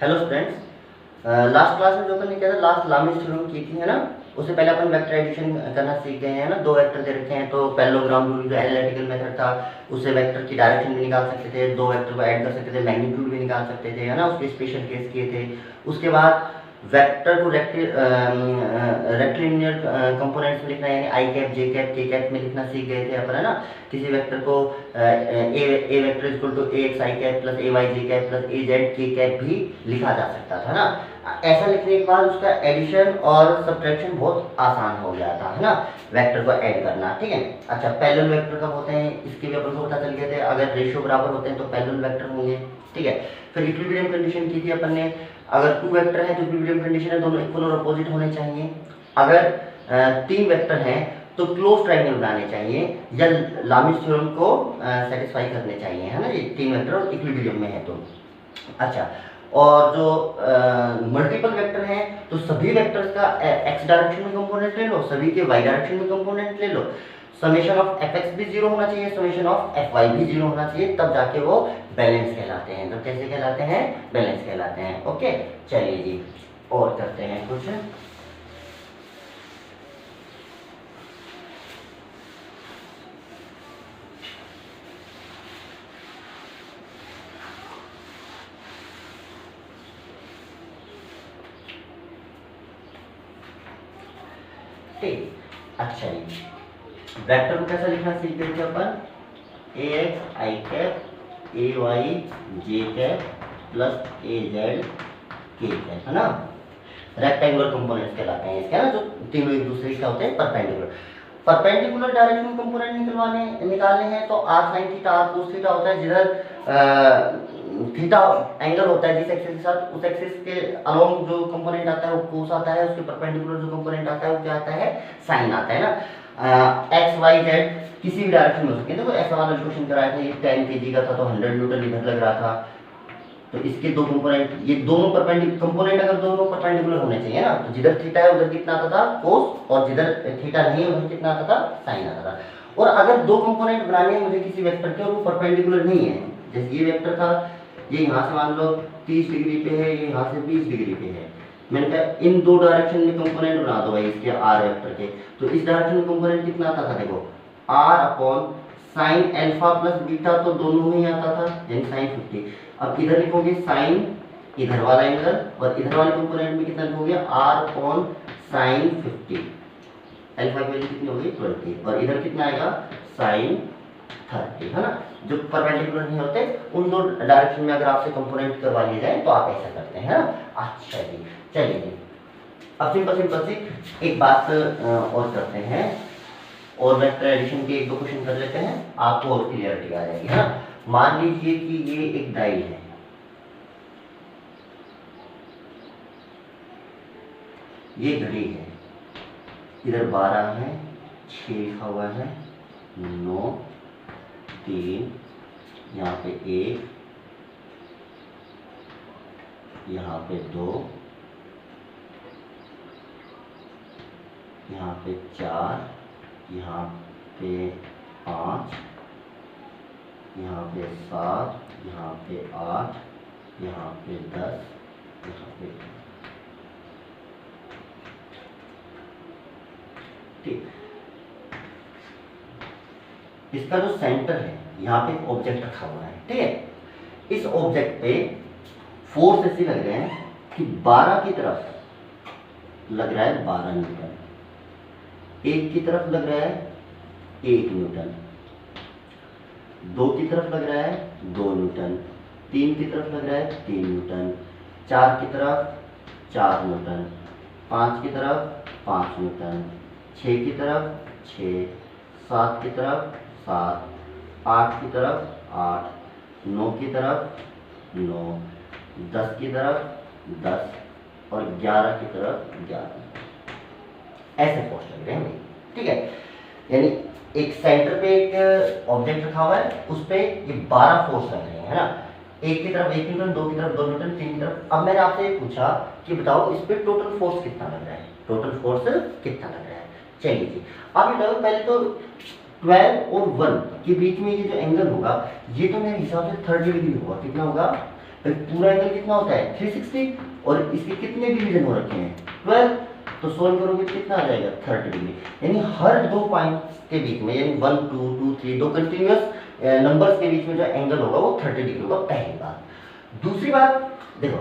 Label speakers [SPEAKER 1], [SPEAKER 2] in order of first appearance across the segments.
[SPEAKER 1] Hello students, last class में जो अपन ने किया था, लास्ट लामिस थ्योरम की थी, है ना। उससे पहले अपन वेक्टर एडिशन करना सीख गए हैं ना। दो वेक्टर दे रखे हैं तो पैरेललोग्राम रूल जो एनालिटिकल मेथड था, उससे वेक्टर की डायरेक्शन भी निकाल सकते थे, दो वेक्टर को ऐड कर सकते थे, मैग्नीट्यूड भी निकाल सकते थे, है ना। उसके स्पेशल केस किए थे। उसके बाद वेक्टर को रेक्टिलिनियर कंपोनेंट्स में लिखना, यानी आई कैप, जे कैप, के कैप में लिखना सीख गए थे अपन, है ना। किसी वेक्टर को a vector equal to a x i cap plus a y j cap plus a z k cap भी लिखा जा सकता था ना। ऐसा लिखने के बाद उसका एडिशन और सब्ट्रैक्शन बहुत आसान हो गया था, है ना, वेक्टर को ऐड करना। ठीक है। अच्छा, पैरेलल वेक्टर कब होते हैं इसके भी अपन को पता चल गए थे। अगर रेशियो बराबर होते हैं तो पैरेलल वेक्टर होंगे। ठीक है। फिर इक्विलिब्रियम कंडीशन की थी अपन ने। अगर टू वेक्टर है तो इक्विलिब्रियम कंडीशन है दोनों इक्वल और अपोजिट होने चाहिए। अगर तीन वेक्टर हैं तो क्लोज ट्रायंगल बनाने चाहिए या लामिस थ्योरम को सेटिस्फाई करने चाहिए, है ना। ये तीन वेक्टर और इक्विलिब्रियम में है तो। अच्छा, और जो मल्टीपल वेक्टर हैं तो सभी वेक्टर्स का एक्स डायरेक्शन में कंपोनेंट ले लो, सभी के वाई डायरेक्शन में कंपोनेंट ले लो। समेशन ऑफ एफ एक्स भी जीरो होना चाहिए, समेशन ऑफ एफ वाई भी जीरो होना चाहिए, तब जाके वो बैलेंस कहलाते हैं। तो कैसे कहलाते हैं? बैलेंस कहलाते हैं। ओके, चलिए जी और करते हैं कुछ। ठीक, अच्छा जी, वेक्टर को कैसा लिखना सीख गए थे अपन? ए x i cap, A y j cap plus a z k cap, है ना। रेक्टेंगुलर कंपोनेंट्स कहलाते हैं इसके, है ना, जो तीनों एक दूसरे के होते हैं परपेंडिकुलर। परपेंडिकुलर डायरेक्शन कंपोनेंट निकालने हैं तो R sine theta R cos theta होता है। जिधर थीटा एंगल होता है जिस एक्सिस के साथ, उस एक्सिस के अलोंग जो कंपोनेंट आता है वो कोस आता है, उसके परपेंडिकुलर जो कंपोनेंट आता है वो क्या आता है? साइन आता है ना। एक्स वाई जेड किसी भी डायरेक्शन में हो सकते हैं। देखो ऐसा वाला क्वेश्चन कराया था, ये 10 kg का था तो 100 न्यूटन इधर लग रहा था, तो इसके दो कंपोनेंट, ये दोनों परपेंडिकुलर कंपोनेंट अगर दोनों परपेंडिकुलर होने चाहिए ना, तो जिधर थीटा है उधर कितना आता था? कोस, और जिधर थीटा नहीं है उधर कितना आता था? साइन आता था। और अगर दो कंपोनेंट बनाने हैं मुझे किसी वेक्टर के और वो परपेंडिकुलर नहीं है, जैसे ये वेक्टर था, ये यहाँ से मान लो 30 डिग्री पे है, ये यहाँ से 20 डिग्री पे है, मैंने कहा इन दो डायरेक्शन में कंपोनेंट बना दो भाई इसके आर वेक्टर के। तो इस डायरेक्शन में कंपोनेंट कितना आता था? देखो R upon sine alpha plus beta, तो दोनों में ही आता था, यानी साइन 50। अब इधर लिखोगे साइन इधर वाला एंगल, और इधर वाले कंपोनेंट में कितना लिखोगे? R upon sine 50। अल्फा की वैल्यू कितनी होगी? 20, और इधर कितना आएगा? साइन 30, है ना। जो परपेंडिकुलर नहीं होते उन दो डायरेक्शन में अगर आपसे कंपोनेंट करवा लिए जाए तो आप ऐसा करते हैं, है ना। अच्छा जी, चलिए जी, अब सिंपल सी एक बात और करते हैं, और वेक्टर एडिशन के एक दो क्वेश्चन कर लेते हैं, आपको और क्लियरिटी आ जाएगी, है ना। मान लीजिए कि ये एक डायल है, ये घड़ी है, इधर 12 है, 6 लिखा हुआ है, 9, 3, यहाँ पे 1, यहाँ पे 2, यहाँ पे 4, यहाँ पे 5, यहाँ पे 7, यहाँ पे 8, यहाँ पे 10, यहाँ पे। ठीक, इसका जो सेंटर है यहाँ पे एक ऑब्जेक्ट रखा हुआ है, ठीक है। इस ऑब्जेक्ट पे फोर्स ऐसे लग रहे हैं कि 12 की तरफ लग रहा है 12 न्यूटन, एक की तरफ लग रहा है 1 न्यूटन, 2 की तरफ लग रहा है 2 न्यूटन, 3 की तरफ लग रहा है 3 न्यूटन, 4 की तरफ 4 न्यूटन, 5 की तरफ 5 न्यूटन, 6 की तरफ 6, 7 की तरफ 7, 8 की तरफ 8, 9 की तरफ 9, 10 की तरफ 10 और 11 की तरफ 11। ऐसे फोर्स लग रहे हैं, ठीक है। यानी एक सेंटर पे एक ऑब्जेक्ट रखा हुआ है, उस पे ये 12 फोर्स लग रहे हैं, है ना। एक की तरफ 1 न्यूटन, 2 की तरफ 2 न्यूटन, 3 की तरफ। अब मैंने आपसे ये पूछा कि बताओ इस पे टोटल फोर्स कितना लग रहा है, टोटल फोर्स कितना लग रहा है। चलिए जी, अब ये पहले तो 12 और 1 के बीच में ये जो एंगल होगा ये तो मेरे हिसाब से 30 डिग्री होगा। कितना होगा? भाई पूरा एंगल कितना होता है 360 और इसके कितने डिवीजन हो रखे हैं 12, तो सोल्व करोगे तो कितना आ जाएगा 30 डिग्री। यानी हर दो पॉइंट्स के बीच में यानी 1 2 2 3 दो कंटिन्यूअस नंबर्स के बीच में जो एंगल होगा वो 30 डिग्री होगा, पहली बात। दूसरी बात देखो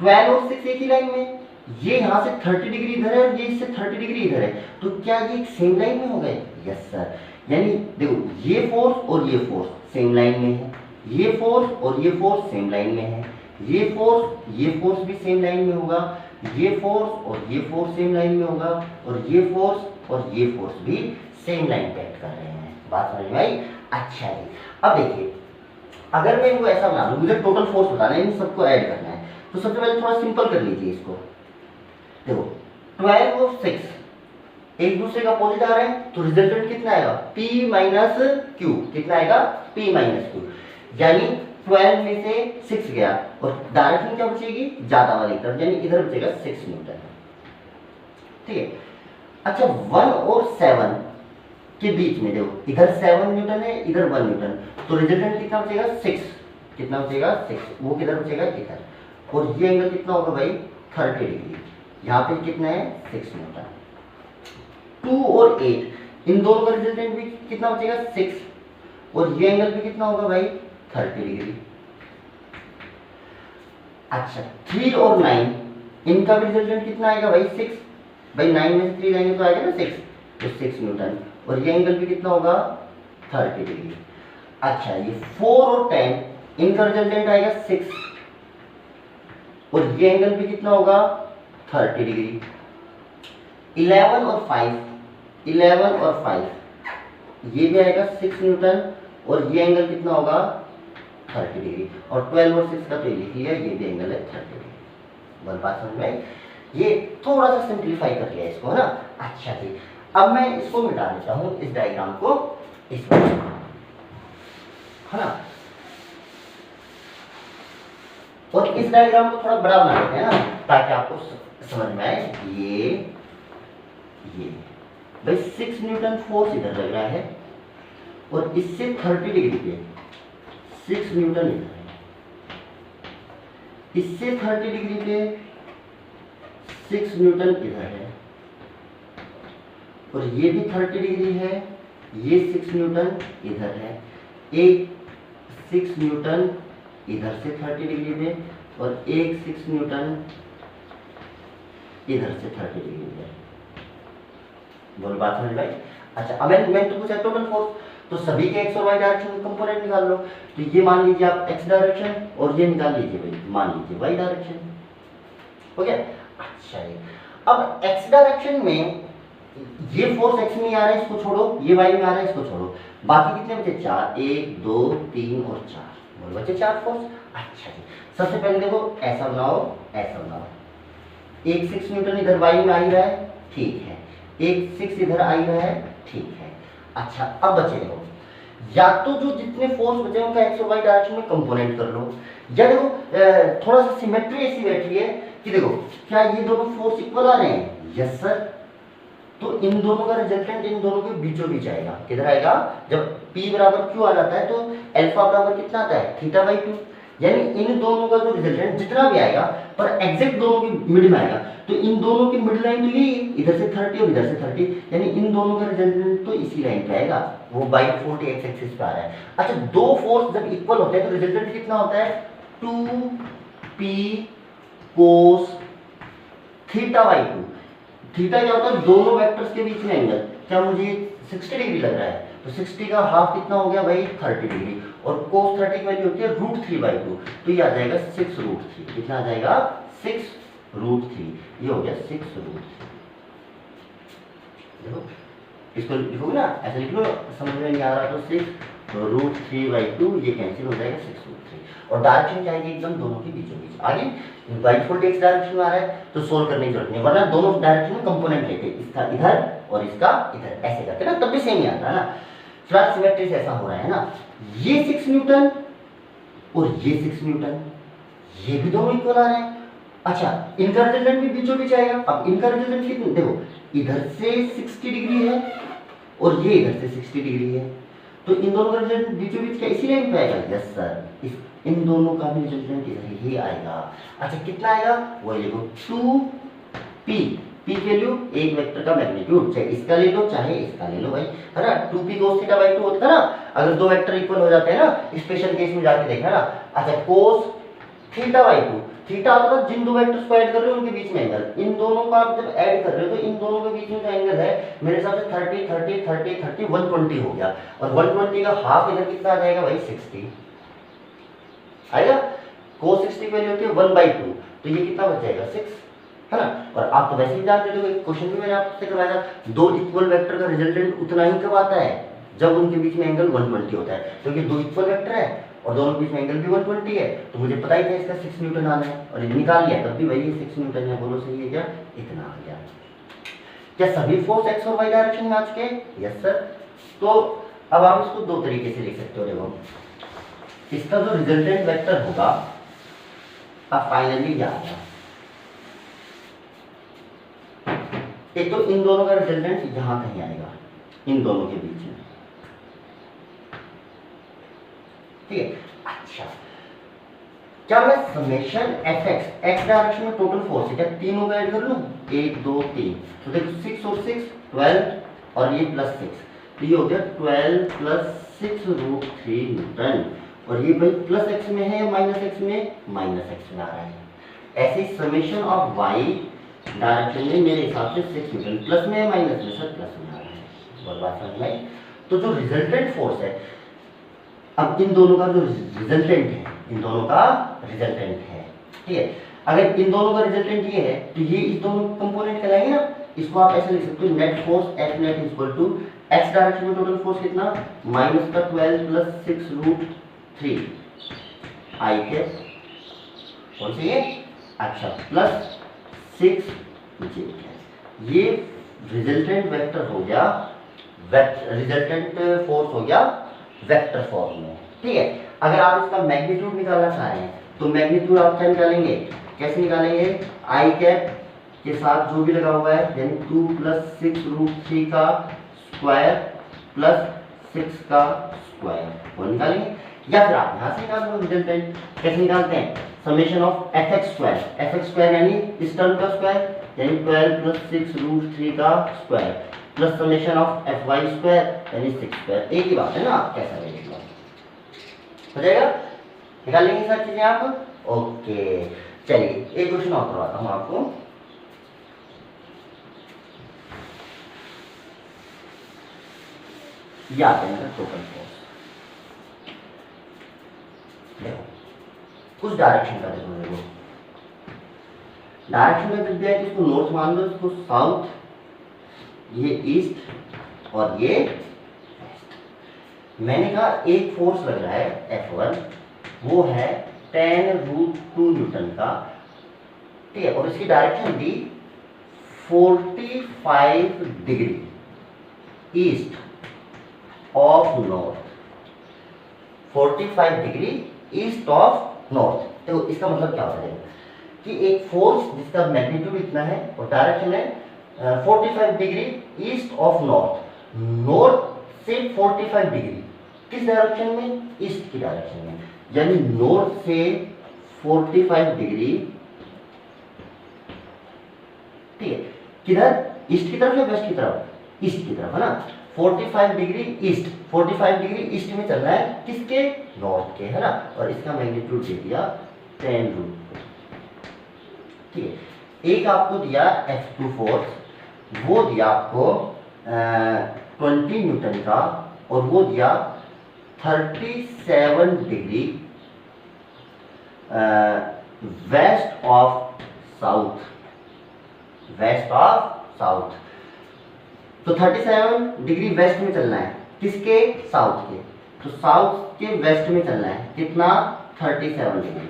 [SPEAKER 1] 12 और 6 एक ही लाइन में, ये यहाँ से 30 डिग्री इधर है और ये इससे 30 डिग्री इधर है, तो क्या ये एक सेम लाइन में हो गए? Yes sir. यानी देखो ये फोर्स और ये फोर्स सेम लाइन में है, ये फोर्स और ये फोर्स सेम लाइन में है, ये फोर्स भी सेम लाइन में होगा, ये फोर्स और ये फोर्स सेम लाइन में होगा, और ये फोर्स और ये फोर्स भी सेम लाइन पे एक्ट कर रहे हैं। बात समझ में आई? अच्छा जी, अब देखिए अगर मैं इनको ऐसा बना दूं, मुझे टोटल फोर्स बताना है, इन सबको ऐड करना है, तो सबसे पहले थोड़ा सिंपल कर लीजिए इसको। देखो 12 और 6 एक दूसरे का अपोजिट आ रहे हैं, तो रिजल्टेंट कितना आएगा P माइनस क्यू, कितना आएगा P माइनस क्यू, यानी 12 में से 6 गया और डायरेक्शन क्या बचेगी ज्यादा वाली तरफ, यानी इधर बचेगा 6 न्यूटन। ठीक है। अच्छा 1 और 7 के बीच में देखो इधर 7 न्यूटन है, इधर 1 न्यूटन, तो रिजल्टेंट कितना बचेगा 6, कितना बचेगा 6, वो किधर बचेगा इधर, और ये एंगल कितना होगा भाई 30 डिग्री, यहाँ पे कितना है 6 न्यूटन। 2 और 8 इन दोनों का रिजल्टेंट भी कितना बचेगा 6, और ये एंगल भी कितना होगा भाई 30 डिग्री। अच्छा 3 और 9 इनका भी रिजल्टेंट कितना आएगा भाई 6, भाई 9 में से 3 जाएंगे तो आएगा ना 6, तो 6 न्यूटन, और ये एंगल भी कितना होगा 30 डिग्री। अच्छा ये 4 और 10 इनका रिजल्टेंट आएगा 6, और ये एंगल भी कितना होगा 30 डिग्री। 11 और 5 ये भी आएगा 6 न्यूटन, और ये एंगल कितना होगा 30 डिग्री, और 12 और 6 का तो ये लिख लिया, ये भी एंगल है 30 डिग्री। बस बात समझ में आई? ये थोड़ा सा सिंप्लीफाई कर लिया इसको, है ना। अच्छा जी, अब मैं इसको मिटा देता हूँ, इस डायग्राम को इसमें, है ना, और इस डायग्राम को थोड़ा बड़ा बना देते हैं ना, ताकि आपको समझ में आए। ये भाई 6 न्यूटन फोर्स इधर लग रहा है, और इससे 30 डिग्री पे 6 न्यूटन इधर है, इससे 30 डिग्री पे 6 न्यूटन इधर है, और ये भी 30 डिग्री है, ये 6 न्यूटन इधर है, एक 6 न्यूटन इधर से 30 डिग्री पे, और एक 6 न्यूटन इधर से 30 डिग्री पे। बोल बात समझ भाई? अच्छा अब मैं तो पूछा टोटल फोर्स, तो सभी के एक्स और वाई डायरेक्शन में कंपोनेंट निकाल लो, तो ये मान लीजिए आप एक्स डायरेक्शन, और ये निकाल लीजिए भाई मान लीजिए वाई डायरेक्शन, हो गया। अच्छा ये अब एक्स डायरेक्शन में ये फोर्स एक्स में आ रहा है, इसको छोड़ो, ये वाई में आ रहा है, इसको छोड़ो, बाकी कितने बचे 4, 1 2 3 और 4, बोल बचे 4 फोर्स। अच्छा जी, सबसे पहले देखो ऐसा बनाओ, ऐसा बनाओ, एक 6 न्यूटन इधर वाई में आ ही रहा है, ठीक है, एक 6 इधर आ ही रहा है, ठीक है। अच्छा अब बचे देखो, या तो जो जितने फोर्स बचे उनका एक्स और वाई डायरेक्शन में कंपोनेंट कर लो, या देखो थोड़ा सा सिमेट्री ऐसी बैठी है कि देखो क्या ये दोनों फोर्स इक्वल आ रहे हैं? यस सर, तो इन दोनों का रिजल्टेंट इन दोनों के बीचों बीच आएगा, किधर आएगा? जब P बराबर Q आ जाता है तो अल्फा बराबर कितना आता है θ/2, यानी इन दोनों का जो रिजल्टेंट जितना भी आएगा पर एग्जैक्ट दोनों के मिड में आएगा, तो इन दोनों की मिड लाइन तो ये इधर से 30 और इधर से 30, यानी इन दोनों का रिजल्टेंट तो इसी लाइन पे आएगा, वो बाई 40 एक्स एक्सिस पे आ रहा है। अच्छा दो फोर्स जब इक्वल होते हैं तो रिजल्टेंट कितना होता है 2p cos θ/2। थीटा क्या होता है? दोनों वेक्टर्स के बीच में एंगल, क्या मुझे 60 डिग्री लग रहा है, तो 60 का हाफ कितना हो गया भाई 30 डिग्री, और cos 30 की वैल्यू होती है √3/2, तो ये आ जाएगा 6√3, कितना आ जाएगा 6√3, ये हो गया 6√3। देखो इसको लिखोगे ना, ऐसे लिख लो, समझ में नहीं आ रहा तो 6√3/2, ये कैंसिल हो जाएगा 6√3, और डायरेक्शन जाएगी एकदम दोनों के बीचों बीच। आगे बाई 40 एक्स डायरेक्शन में आ रहा है तो सोल्व करने की जरूरत नहीं, वरना दोनों डायरेक्शन में कंपोनेंट लेते, इसका इधर और इसका इधर, ऐसे करते ना, तब भी सेम ही आता है ना। फ्लैट सिमेट्री से ऐसा हो रहा है ना, ये 6 न्यूटन और ये 6 न्यूटन, ये भी दोनों इक्वल आ रहे हैं। अच्छा इनका रिजल्टेंट भी बीचों बीच आएगा। अब इनका रिजल्टेंट कितना, देखो इधर से 60 डिग्री है और ये इधर से 60 डिग्री है, तो इन दोनों का रिजल्टेंट बीचों बीच क्या इसी लाइन पे आएगा? यस सर, इन दोनों का भी रिजल्टेंट इधर ही आएगा। अच्छा कितना आएगा वही देखो 2p, p वैल्यू एक वेक्टर का मैग्नीट्यूड, चाहे इसका ले लो चाहे इसका ले लो भाई, है ना। 2p cos थीटा बाई 2 होता है ना, अगर दो वेक्टर इक्वल हो जाते हैं ना, स्पेशल केस में जाके देखना ना। अच्छा cos थीटा बाई 2, थीटा होता है जिन दो वेक्टर्स को ऐड कर रहे हो उनके बीच में एंगल, इन दोनों का आप जब ऐड कर रहे हो तो इन दोनों के बीच में जो एंगल है मेरे हिसाब से 30 30 30 30 120 हो गया, और 120 का हाफ इधर कितना आ जाएगा भाई 60 आएगा। cos 60 की वैल्यू होती है 1/2, तो ये कितना बच जाएगा 6, है ना। और आप तो वैसे ही जानते हो, क्वेश्चन भी मैंने आपसे करवाया था, दो इक्वल वेक्टर का रिजल्टेंट उतना ही कब आता है जब उनके बीच में एंगल 120 होता है, क्योंकि दो इक्वल वेक्टर है और दोनों के बीच में एंगल भी 120 है, तो मुझे पता ही था इसका 6 न्यूटन आना है, और ये निकाल लिया तब भी वही 6 न्यूटन है। बोलो सही है क्या, इतना आ गया। क्या सभी फोर्स एक्स और वाई डायरेक्शन में आ चुके हैं? Yes sir. तो अब आप इसको दो तरीके से लिख सकते हो। देखो इसका जो रिजल्टेंट वेक्टर होगा अब फाइनली क्या आएगा, एक तो इन दोनों का रिजल्टेंट यहां कहीं आएगा, इन दोनों के बीच में, ठीक है। अच्छा क्या मैं summation F x, x direction में टोटल फोर्स है क्या, तीनों का ऐड कर लूं, 1 2 3, तो देखो 6 और 6 12 और ये प्लस 6, तो ये हो गया 12 प्लस 6 रूट 3 न्यूटन, और ये भाई प्लस एक्स में है या माइनस एक्स में, माइनस एक्स में आ रहा है। ऐसे समेशन ऑफ वाई डायरेक्शन में मेरे हिसाब से 6 न्यूटन, प्लस में है माइनस में, सर प्लस में आ रहा है, और बात समझ में। तो जो रिजल्टेंट फोर्स है, अब इन दोनों का जो रिजल्टेंट है, इन दोनों का रिजल्टेंट है, ठीक है। अगर इन दोनों का रिजल्टेंट ये है तो ये इस दोनों कंपोनेंट कहलाएंगे ना, इसको आप ऐसे लिख सकते हो net force F net is equal to X direction में टोटल फोर्स कितना, माइनस का 12 प्लस 6 रूट 3 आई के, कौन सी है, अच्छा प्लस 6 जे, ये रिजल्टेंट वेक्टर हो गया, रिजल्टेंट फोर्स हो गया वेक्टर फॉर्म में, ठीक है। अगर आप इसका मैग्नीट्यूड निकालना चाह रहे हैं तो मैग्नीट्यूड आप क्या निकालेंगे, कैसे निकालेंगे, आई कैप के साथ जो भी लगा हुआ है, यानी 2 प्लस 6 रूट 3 का स्क्वायर प्लस 6 का स्क्वायर, वो निकालेंगे। या फिर आप यहाँ से निकाल लो रिजल्टेंट, कैसे निकालते हैं, summation of F X square, F X square यानी इस टर्म का स्क्वायर, यानी 12 प्लस 6 रूट 3 का square, plus summation of F Y square यानी 6 स्क्वायर, एक ही बात है ना, आप कैसा लगेगा हो जाएगा, निकाल लेंगे सर चीजें आप। ओके चलिए एक क्वेश्चन और करवाता हूं आपको। याद है ना टोटल फोर्स, देखो कुछ डायरेक्शन का देखो, डायरेक्शन में जब दिया है इसको नॉर्थ मान लो, इसको साउथ, ये ईस्ट और ये वेस्ट। मैंने कहा एक फोर्स लग रहा है F1, वो है 10 रूट 2 न्यूटन का, ठीक है, और इसकी direction the 45 degree east of north, 45 degree east of north. तो इसका मतलब क्या होता है कि एक फोर्स जिसका मैग्नीट्यूड इतना है और डायरेक्शन है 45 degree east of north, north से 45 डिग्री किस डायरेक्शन में, ईस्ट की डायरेक्शन में, यानी नॉर्थ से 45 डिग्री, ठीक है, किधर, ईस्ट की तरफ या वेस्ट की तरफ, ईस्ट की तरफ, है ना। 45 डिग्री ईस्ट, 45 डिग्री ईस्ट में चलना है किसके, नॉर्थ के, है ना, और इसका मैग्नीट्यूड दे दिया 10 रूट, ठीक है। एक आपको दिया F2 फोर्स, वो दिया आपको 20 न्यूटन का, और वो दिया 37 degree west of south, west of south. तो 37 डिग्री वेस्ट में चलना है किसके, साउथ के, तो साउथ के वेस्ट में चलना है कितना, 37 डिग्री,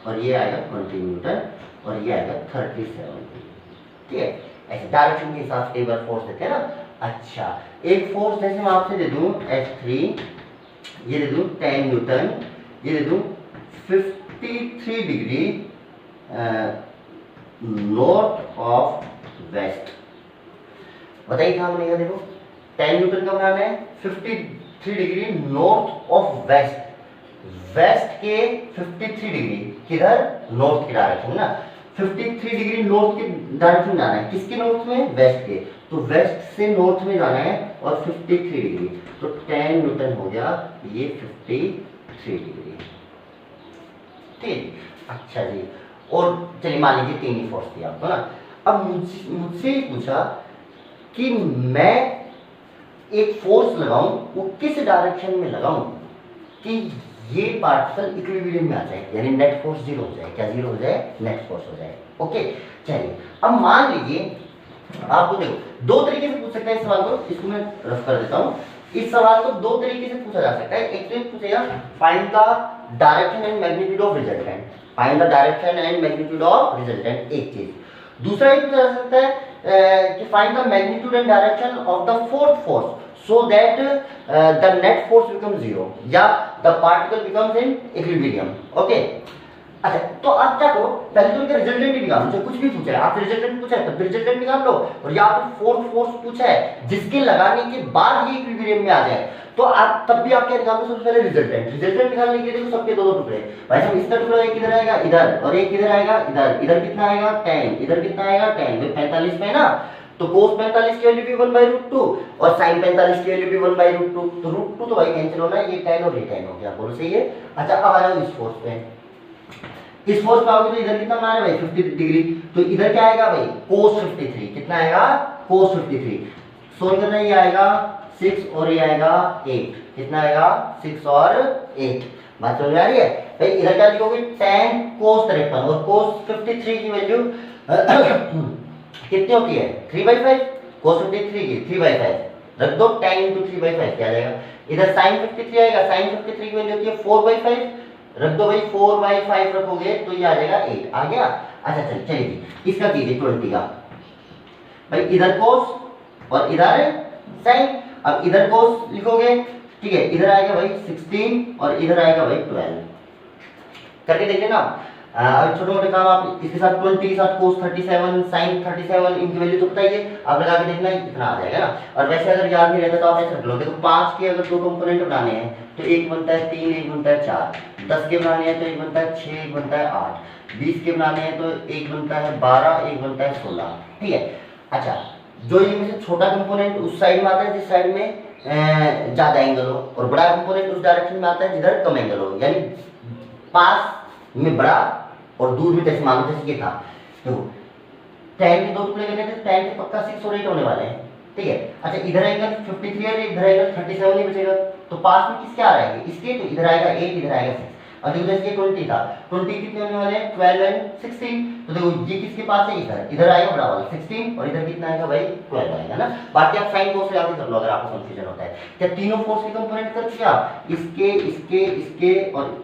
[SPEAKER 1] और ये आएगा 20 न्यूटन, और ये आएगा 37 डिग्री, ठीक है। ऐसे डायरेक्शन के हिसाब से एक बार फोर्स देते हैं ना। अच्छा एक फोर्स जैसे मैं आपसे दे दूं F3, ये दे दूं 10 न्यूटन, ये दे दूं 53 डिग्री नॉर्थ ऑफ वेस्ट, बताइए कहाँ बनेगा, देखो 10 न्यूटन का बनाना है, 53 degree north of west, west के 53 डिग्री, किधर, नॉर्थ की डायरेक्शन ना, 53 डिग्री नॉर्थ की डायरेक्शन जाना है, किसके नॉर्थ में, वेस्ट के, तो वेस्ट से नॉर्थ में जाना है और 53 डिग्री, तो 10 न्यूटन हो गया ये 53 डिग्री। ठीक, अच्छा जी, और चलिए मान लीजिए 3 ही फोर्स दिया आपको ना। अब मुझसे पूछा कि मैं एक फोर्स लगाऊं, वो किस डायरेक्शन में लगाऊं कि ये पार्टिकल इक्विलिब्रियम में आ जाए, यानी नेट फोर्स जीरो हो जाए, क्या जीरो हो जाए, नेट फोर्स हो जाए। ओके, चलिए अब मान लीजिए आपको, देखो दो तरीके से पूछ सकते हैं इस सवाल को, इसको मैं रफ कर देता हूँ। इस सवाल को दो तरीके से पूछा जा सकता है। एक तो पूछेगा find the direction and magnitude of resultant, find the direction and magnitude of resultant, एक चीज। दूसरा ये पूछा जा सकता है कि find the magnitude and direction of the fourth force so that the net force becomes zero या the particle becomes in equilibrium। Okay, अच्छा तो आप क्या करो, पहले तो इनका रिजल्टेंट ही निकालो, जो कुछ भी पूछा है आपसे, रिजल्टेंट पूछा है तब रिजल्टेंट निकाल लो, और या फिर फोर्थ फोर्स पूछा है जिसके लगाने के बाद ये इक्विलिब्रियम में आ जाए, तो आप तब भी आप क्या निकालो, सबसे पहले रिजल्टेंट। रिजल्टेंट निकालने के लिए देखो सबके दो टुकड़े, भाई साहब इसका टुकड़ा एक इधर आएगा इधर, और एक इधर आएगा इधर, इधर कितना आएगा 10, इधर कितना आएगा 10, 45 में ना, तो cos 45 की वैल्यू भी 1/√2 और sin 45 की वैल्यू भी 1/√2, तो √2 तो भाई कैंसिल होना है, ये 10 और ये 10 हो गया, बोलो सही है। अच्छा अब आ जाओ इस फोर्स पे, इस फोर्स पे आओगे तो इधर कितना बना है भाई 50 डिग्री, तो इधर क्या आएगा भाई cos 53, कितना आएगा cos 53, सोल्व करना, ये आएगा 6 और ये आएगा 8, कितना आएगा 6 और 8, बात समझ में आ रही है भाई। इधर क्या लिखोगे 10 cos 53 और cos 53 की वैल्यू कितनी होती है 3/5, cos 53 की 3/5, रख दो 10 × 3/5 क्या आ जाएगा, इधर sin 53 आएगा, sin 53 की वैल्यू होती है 4/5, रख दो भाई 4/5 रखोगे तो ये आ जाएगा 8, आ गया। अच्छा चलिए जी इसका कीजिए 20 का, भाई इधर cos और इधर sin, अब इधर cos लिखोगे, ठीक है, इधर आएगा भाई 16 और इधर आएगा भाई 12, करके देखिए ना। अब छोटे मोटे काम आप इसके साथ 20 के साथ cos 37 sin 37 इनकी वैल्यू तो बताइए, आप लगा के देखना इतना आ जाएगा ना। और वैसे अगर याद नहीं रहता तो आप ऐसे रख लो, देखो 5 के अगर दो कंपोनेंट बनाने हैं तो एक बनता है 3, एक बनता है 4, 10 के बनाने हैं तो एक बनता है 6, एक बनता है 8, 20 के बनाने हैं तो एक बनता है 12, एक बनता है 16, ठीक है। अच्छा जो इनमें से छोटा कंपोनेंट उस साइड में आता है जिस साइड में ज्यादा एंगल हो, और बड़ा कंपोनेंट उस डायरेक्शन में आता है जिधर कम एंगल हो, यानी पास में बड़ा और दूर में, जैसे मानो जैसे ये था, तो 10 के दो टुकड़े करने थे, 10 के पक्का 6 और 8 होने वाले हैं, ठीक है। अच्छा इधर एंगल 53 है, इधर एंगल 37 ही बचेगा, तो पास में किसके आ रहा है इसके, तो इधर आएगा 8, इधर आएगा 6, और देखो जैसे 20 था, 20 कितने होने वाले हैं 12 और 16, तो देखो ये किसके पास है, इधर आएगा बड़ा वाला 16 और इधर कितना आएगा भाई 12 आएगा ना। बाकी आप साइन कोस से आगे कर लो अगर आपको कंफ्यूजन होता है। क्या तीनों फोर्स के कंपोनेंट कर दिया, इसके इसके इसके और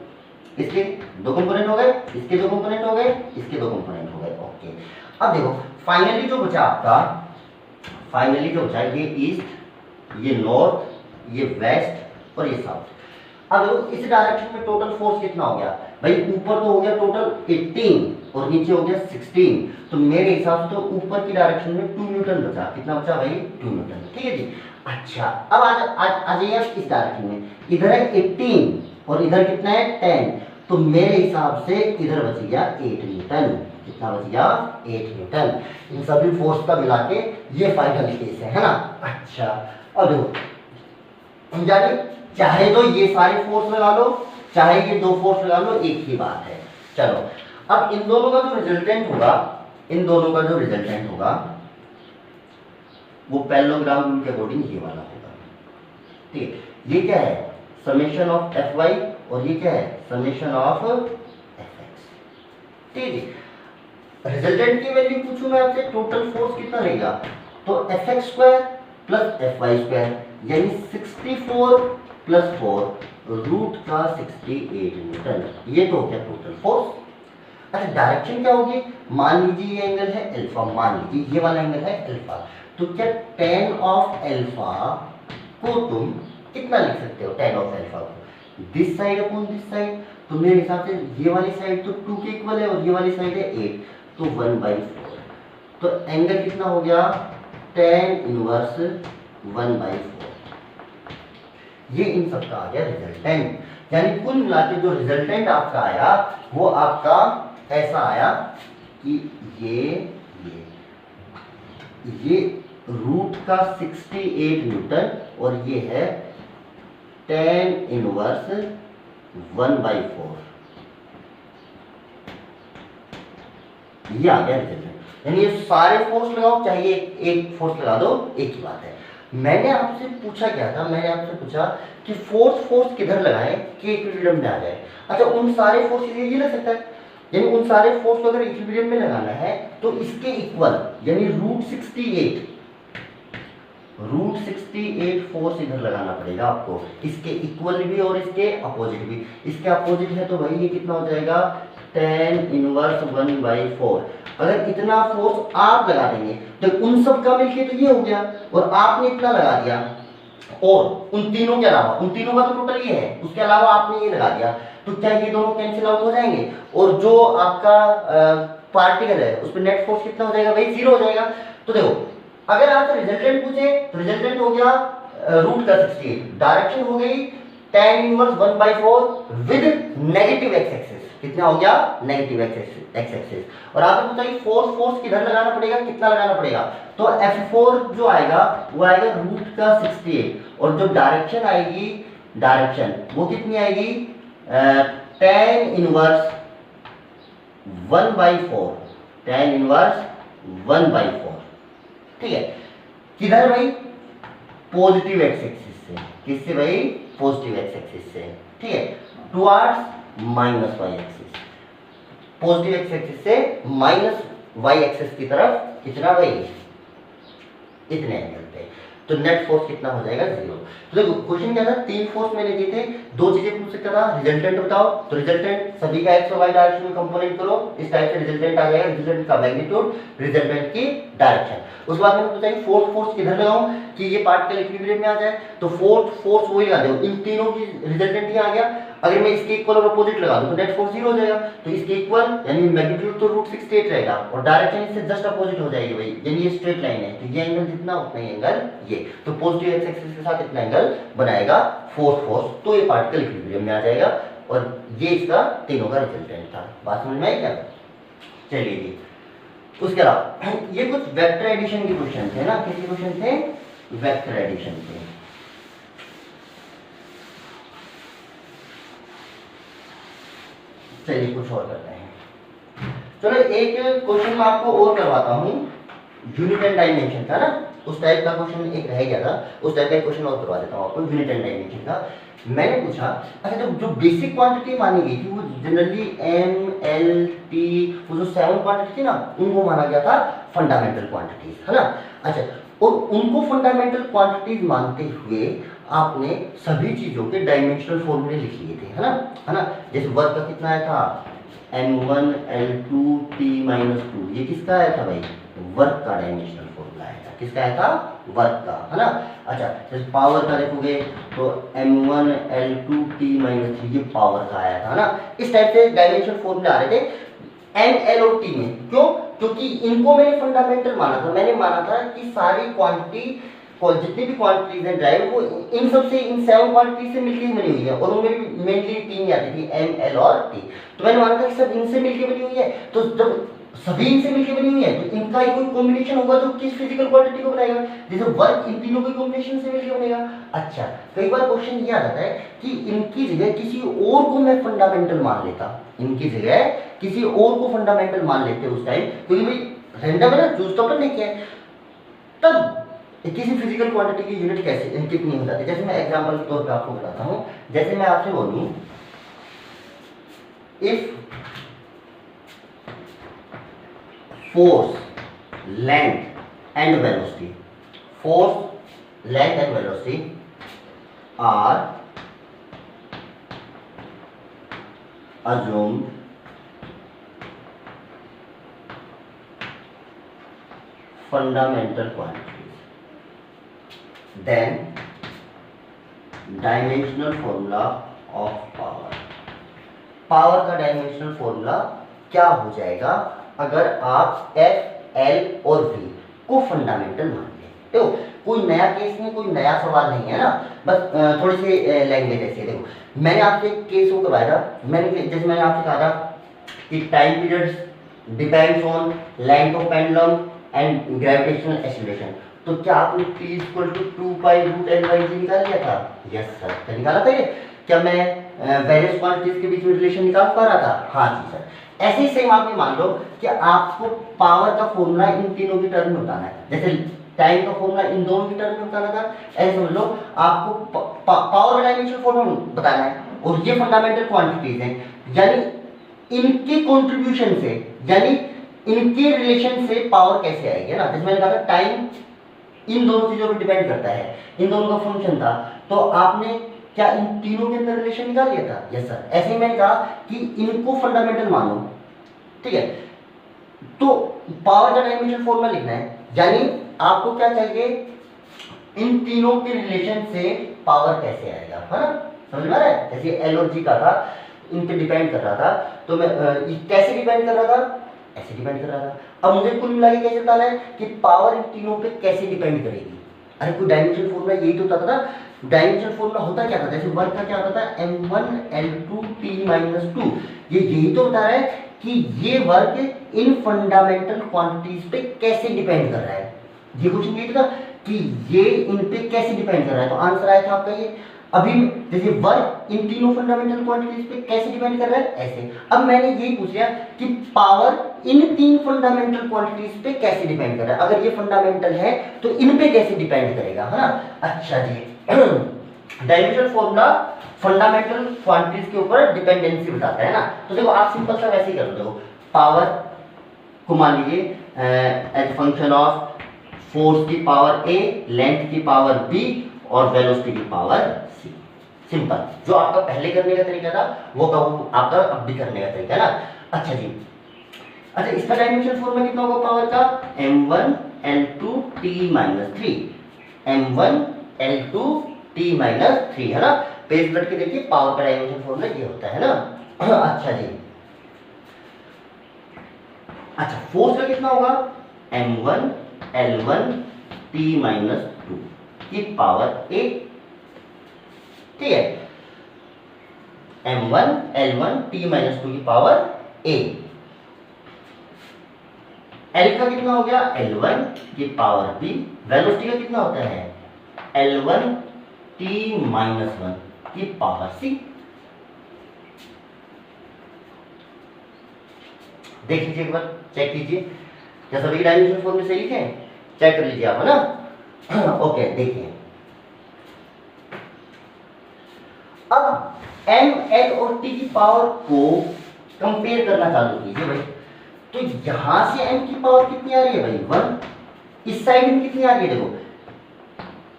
[SPEAKER 1] इसके दो कंपोनेंट हो गए, इसके दो कंपोनेंट हो गए, इसके दो कंपोनेंट हो गए, ओके। अब देखो फाइनली जो बचा आपका, फाइनली जो बचा ये ईस्ट, ये नॉर्थ, ये वेस्ट और ये साउथ। अब देखो इस डायरेक्शन में टोटल फोर्स कितना हो गया भाई, ऊपर तो हो गया टोटल 18 और नीचे हो गया 16, तो मेरे हिसाब से तो ऊपर की डायरेक्शन में 2 न्यूटन बचा, कितना बचा भाई 2 न्यूटन, ठीक है जी। अच्छा अब आ जाइए इस डायरेक्शन में, इधर है 18 और इधर कितना है 10, तो मेरे हिसाब से इधर बच गया 8 न्यूटन, कितना बच गया 8 न्यूटन। इन सभी फोर्स का मिला के ये फाइनल केस है ना। अच्छा अब देखो यानी चाहे तो ये सारे फोर्स लगा लो, चाहे ये दो फोर्स लगा लो, एक ही बात है। चलो अब इन दोनों का जो रिजल्टेंट होगा, इन दोनों का जो रिजल्टेंट होगा वो पैरेललोग्राम रूल के अकॉर्डिंग ये वाला होगा, ठीक है। ये क्या है समेशन ऑफ एफ वाई और ये क्या है समेशन ऑफ एफ एक्स, ठीक है। रिजल्टेंट की वैल्यू पूछूं मैं आपसे, टोटल फोर्स कितना रहेगा, तो F X square plus F Y square, यानी 64 प्लस 4 रूट का 68 न्यूटन, ये तो हो गया टोटल फोर्स। अच्छा डायरेक्शन क्या होगी, मान लीजिए ये एंगल है अल्फा, मान लीजिए ये वाला एंगल है अल्फा, तो क्या tan ऑफ अल्फा को तुम कितना लिख सकते हो, tan ऑफ अल्फा को this side upon this side, तो मेरे हिसाब से ये वाली साइड तो 2 के इक्वल है और ये वाली साइड है 8, तो 1/4, तो एंगल कितना हो गया tan इनवर्स 1/4, ये इन सबका आ गया रिजल्टेंट। यानी कुल मिला के जो रिजल्टेंट आपका आया वो आपका ऐसा आया कि ये रूट का 68 न्यूटन और ये है 10 इनवर्स 1/4, ये आ गया रिजल्टेंट। यानी ये सारे फोर्स लगाओ चाहे एक फोर्स लगा दो, एक ही बात है। मैंने आपसे पूछा क्या था, मैंने आपसे पूछा कि फोर्स किधर लगाएं कि इक्विलिब्रियम में आ जाए। अच्छा, उन सारे फोर्स ये लग सकता है, यानी उन सारे फोर्स को अगर इक्विलिब्रियम में लगाना है तो इसके इक्वल यानी रूट 68 फोर्स इधर लगाना पड़ेगा आपको, इसके इक्वल भी और इसके अपोजिट भी। इसके अपोजिट है तो भाई ये कितना हो जाएगा 10 इनवर्स 1/4। अगर इतना फोर्स आप लगा देंगे तो उन सब का मिलके तो ये हो गया, और आपने इतना लगा दिया, और उन तीनों के अलावा, उन तीनों का तो टोटल ये है, उसके अलावा आपने ये लगा दिया, तो क्या ये दोनों कैंसिल आउट हो जाएंगे, और जो आपका पार्टिकल है उस पर नेट फोर्स कितना हो जाएगा भाई, 0 हो जाएगा। तो देखो, अगर आपका रिजल्टेंट पूछे तो रिजल्टेंट हो गया रूट का 68, डायरेक्शन हो गई 10 inverse 1/4 with negative x axis, कितना हो गया नेगेटिव एक्स एक्सिस। और आपने पूछा कि फोर्स किधर लगाना पड़ेगा, कितना लगाना पड़ेगा, तो F4 जो आएगा वो आएगा रूट का 68, और जो डायरेक्शन आएगी, डायरेक्शन वो कितनी आएगी 10 इनवर्स 1/4, 10 इनवर्स 1/4, ठीक है। किधर भाई, पॉजिटिव एक्स एक्सिस से, किससे भाई, पॉजिटिव एक्स एक्सिस से, ठीक है, towards minus Y axis, positive X axis से माइनस वाई एक्सिस की तरफ, कितना भाई, इतने एंगल पे। तो नेट फोर्स कितना हो जाएगा 0। तो देखो क्वेश्चन क्या था, 3 फोर्स मैंने दिए थे, 2 चीजें पूछ सकता था, रिजल्टेंट बताओ, तो रिजल्टेंट सभी का एक्स और वाई डायरेक्शन में कंपोनेंट करो, इस टाइप से रिजल्टेंट आ जाएगा, रिजल्टेंट का मैग्नीट्यूड, रिजल्टेंट की डायरेक्शन। उसके बाद मैंने पूछा कि फोर्थ फोर्स किधर लगाऊं कि ये पार्टिकल इक्विलिब्रियम में आ जाए, तो फोर्थ फोर्स वही लगा दो, इन तीनों की रिजल्टेंट ये आ गया। अगर मैं इसके इक्वल और अपोजिट लगा दूं तो नेट फोर्स 0 हो जाएगा, तो इसके इक्वल यानी मैग्नीट्यूड तो रूट 68 रहेगा, और डायरेक्शन इससे जस्ट अपोजिट हो जाएगी भाई, यानी ये स्ट्रेट लाइन है, तो ये एंगल जितना उतना ही एंगल ये, तो पॉजिटिव एक्स एक्सिस के साथ इतना एंगल बनाएगा फोर्थ फोर्स, तो ये पार्टिकल इक्विलिब्रियम में आ जाएगा, और ये इसका तीनों का रिजल्टेंट था। बात समझ में आई क्या? चलिए जी, उसके अलावा ये कुछ वेक्टर एडिशन के क्वेश्चन थे ना, किसके क्वेश्चन थे, वेक्टर एडिशन के। चलिए कुछ और करते हैं। चलो एक क्वेश्चन मैं आपको और करवाता हूँ, यूनिट एंड डायमेंशन का ना, उस टाइप का क्वेश्चन एक रह गया था, उस टाइप का क्वेश्चन और करवा देता हूँ आपको, यूनिट एंड डायमेंशन का। मैंने पूछा, अच्छा जो बेसिक क्वांटिटी मानी गई थी वो जनरली एम एल टी, वो जो 7 क्वांटिटी थी ना, उनको माना गया था फंडामेंटल क्वांटिटीज, है ना। अच्छा, और उनको फंडामेंटल क्वांटिटीज मानते हुए आपने सभी चीजों के डायमेंशनल फॉर्मूले लिख लिए थे, है ना। जैसे वर्क का कितना आया था, m1 l2 t-2, ये किसका आया था भाई, वर्क का डायमेंशनल फॉर्मूला आया था, किसका आया था, वर्क का, है ना। अच्छा, जैसे पावर का देखोगे तो m1 l2 t-3, ये पावर का आया था, है ना। इस टाइप से डायमेंशनल फॉर्मूले आ रहे थे एम एल और टी में। क्यों? क्योंकि इनको मैंने फंडामेंटल माना था, मैंने माना था कि सारी क्वांटिटी, जितनी भी क्वांटिटीज हैं ड्राइव, वो इन सब से, इन 7 क्वांटिटी से मिलकर ही बनी हुई है, और उनमें मेनली 3 आती थी, एम एल और टी। तो मैंने माना था कि सब इनसे मिलकर बनी हुई है, तो जब सभी इनसे मिलकर बनी हुई है तो इनका ही कोई कॉम्बिनेशन होगा जो किस फिजिकल क्वांटिटी को बनाएगा, जैसे वर्क इन तीनों के कॉम्बिनेशन से मिलकर बनेगा। अच्छा, कई बार क्वेश्चन ये आ जाता है कि इनकी जगह किसी और को मैं फंडामेंटल मान लेता, इनकी जगह किसी और को फंडामेंटल मान लेते उस टाइम, क्योंकि भाई रैंडम है ना, चूज तो अपन ने किया है, तब किसी फिजिकल क्वांटिटी की यूनिट कैसे कितनी हो जाती है। जैसे मैं एग्जांपल के तौर पे आपको बताता हूं, जैसे मैं आपसे बोलूं if force, length and velocity, force, length and velocity are assumed fundamental quantities, then dimensional formula of power, power का डायमेंशनल फॉर्मूला क्या हो जाएगा अगर आप एफ, एल और वी को फंडामेंटल मान लें। तो कोई नया केस नहीं, कोई नया सवाल नहीं है ना, बस थोड़ी सी लैंग्वेज ऐसी है। देखो मैंने आपसे एक केस वो करवाया था, जैसे मैंने आपसे कहा था कि time periods depends on length of pendulum and gravitational acceleration. तो क्या आपने p इक्वल टू 2π√L/g निकाल लिया था? यस सर, क्या निकाला था ये? क्या मैं वेरियस क्वांटिटीज के बीच में रिलेशन निकाल पा रहा था? हाँ जी सर। ऐसे ही सेम आपने मान लो कि आपको पावर का फॉर्मूला इन तीनों की टर्म में बताना है, जैसे टाइम का फॉर्मूला इन दोनों की टर्म में बताना था, ऐसे समझ लो आपको पावर का डायमेंशन फॉर्मूला बताना है, और ये फंडामेंटल क्वांटिटीज हैं, यानी इनके कंट्रीब्यूशन से, यानी इनके रिलेशन से पावर कैसे आएगी ना। जैसे मैंने कहा था टाइम इन दोनों चीजों पर डिपेंड करता है, इन दोनों का फंक्शन था, तो आपने क्या इन तीनों के अंदर रिलेशन निकाल लिया था? Yes sir. ऐसे ही मैंने कहा कि इनको फंडामेंटल मानो, ठीक है, तो पावर का डायमेंशन फॉर्मूला लिखना है, यानी आपको क्या चाहिए, इन तीनों के रिलेशन से पावर कैसे आएगा, है ना, समझ में आ रहा है? जैसे एल और जी का था, इन पे डिपेंड कर रहा था, तो मैं कैसे डिपेंड कर रहा था, ऐसे डिपेंड कर रहा था। अब मुझे कुल मिला के कैसे बताना है कि पावर इन तीनों पे कैसे डिपेंड करेगी। अरे कोई डायमेंशन फॉर्मूला यही तो होता था ना, डायमेंशन फॉर्मूला होता क्या था, जैसे वर्क का क्या होता था, m1l2t-2, ये यही तो बता रहा है कि ये वर्क इन फंडामेंटल क्वांटिटीज पे कैसे डिपेंड कर रहा है। ये क्वेश्चन यही था कि ये इन पे कैसे डिपेंड कर रहा है, तो आंसर आया था आपका ये। अभी जैसे वर्क इन तीनों फंडामेंटल क्वांटिटीज पे कैसे डिपेंड कर रहा है, ऐसे। अब मैंने यही पूछ लिया कि पावर इन तीन फंडामेंटल क्वांटिटीज पे कैसे डिपेंड कर रहा है, अगर ये फंडामेंटल है तो इन पे कैसे डिपेंड करेगा, है ना। अच्छा जी, डायमेंशन फॉर्मूला फंडामेंटल क्वांटिटीज के ऊपर डिपेंडेंसी बताता है ना। तो देखो आप सिंपल सा वैसे ही कर दो, पावर को मान लीजिए एज फंक्शन ऑफ फोर्स की पावर a, लेंथ की पावर b और वेलोसिटी की पावर c। सिंपल, जो आपका पहले करने का तरीका था वो आपका अब भी करने का तरीका है ना। अच्छा जी, अच्छा इसका डायमेंशन फॉर्मूला कितना होगा पावर का, m1l2t-3, m1l2t-3, है ना। पेज पलट के देखिए, पावर का डायमेंशन फॉर्मूला ये होता है ना। अच्छा जी, अच्छा फोर्स का कितना होगा, m1l1t-2 की पावर a, ठीक है, m1l1t-2 की पावर a। L का कितना हो गया, L1 की पावर b, वेलोसिटी का कितना होता है, L1t-1 की पावर c। देख लीजिए एक बार, चेक कीजिए, क्या सभी डायमेंशन फॉर्मूले सही लिखे, चेक कर लीजिए आप, है ना। ओके देखिए, अब m, l और t की पावर को कंपेयर करना चालू कीजिए भाई। तो यहां से m की पावर कितनी आ रही है भाई, 1, इस साइड में कितनी आ रही है, देखो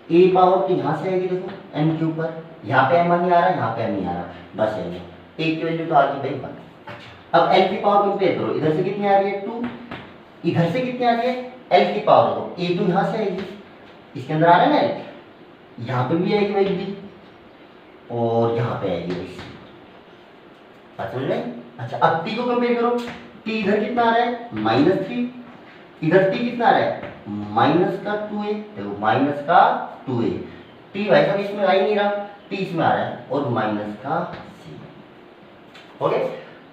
[SPEAKER 1] a पावर तो यहां से आएगी, देखो m के ऊपर, यहाँ पे m नहीं आ रहा, यहाँ पे m नहीं आ रहा, बस m, a की वैल्यू तो आ गई भाई 1। अब l की पावर कंपेयर करो, इधर से कितनी आ रही है 2, इधर से कितनी आ रही है l की पावर, देखो a तो यहां से आएगी, इसके अंदर आ रहा है ना l, यहाँ पे भी आएगी भाई b, और यहाँ पे आएगी भाई c, बात समझ में। अच्छा अब t को कंपेयर करो, t इधर कितना आ रहा है -3, इधर t कितना आ रहा है -2a, देखो -2a, t भाई साहब इसमें आ ही नहीं रहा, t इसमें आ रहा है, और -c, ओके।